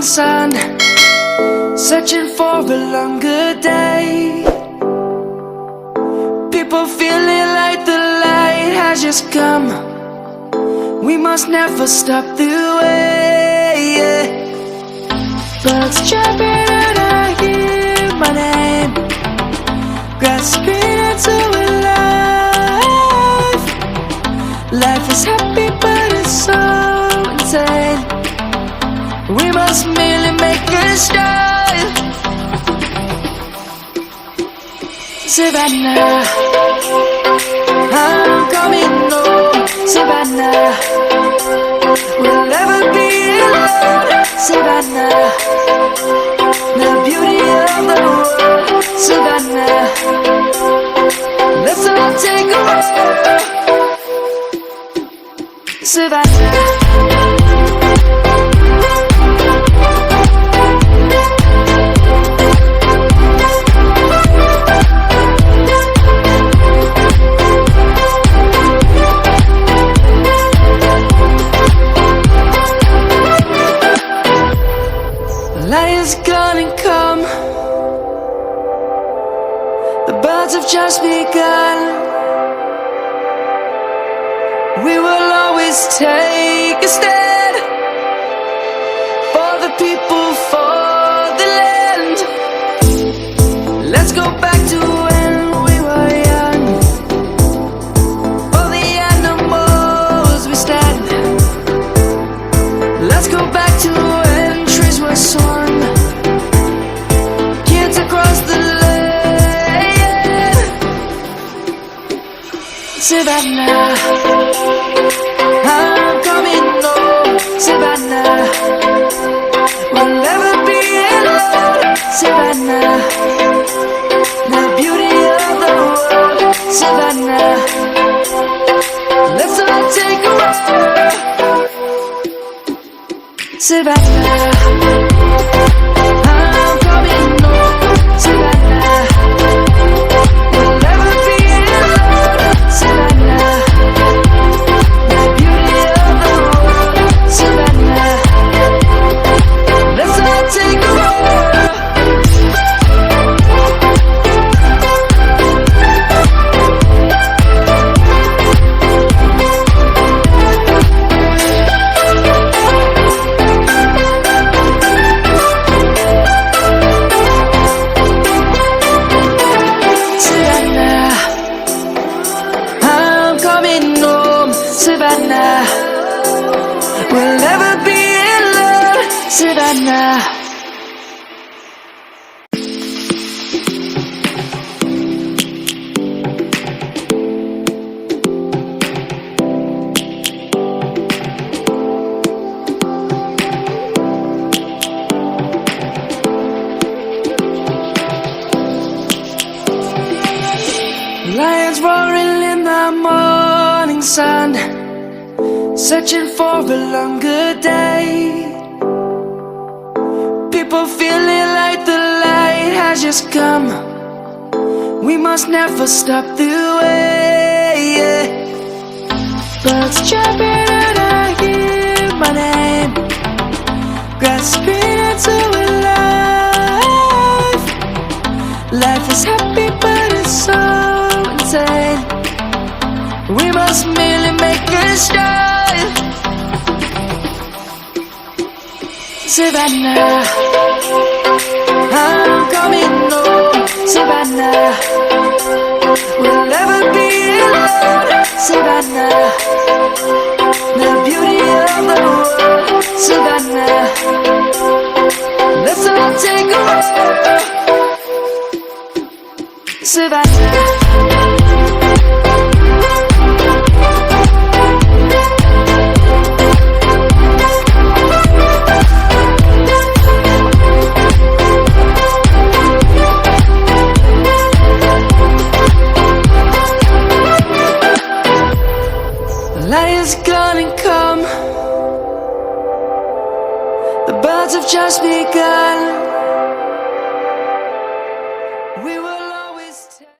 sun, searching for a longer day. People feeling like the light has just come. We must never stop the way. Birds chirping and I hear my name, grasping into life. Life is happy but it's so insane. We must merely make a start. Savannah, I'm coming home. Savannah, we'll never be alone. Savannah, the beauty of the world. Savannah, let's all take a walk. Savannah. Lion's gonna come. The birds have just begun. We will always take a stand for the people, for the land. Let's go back to when we were young. For the animals we stand. Let's go back to when trees were sown. Kids across the land. Savannah, I'm coming home. Savannah, we'll never be alone. Savannah, the beauty of the world. Savannah, let's all take a walk. Savannah, I'm coming home. Savannah, we'll never be alone. Savannah, the beauty of the world. Savannah, let's all take a walk. Savannah, we'll never be alone. Savannah. Lions roaring in the morning sun, searching for a longer day. People feeling like the light has just come. We must never stop the way. Birds chirping and I hear my name, grasping into life. Life is happy but it's so insane. We must merely make a start. Savannah, I'm coming home. Savannah, we'll never be alone. Savannah, the beauty of the world. Savannah, let's all take a walk. Savannah. Lion's gonna come. The birds have just begun.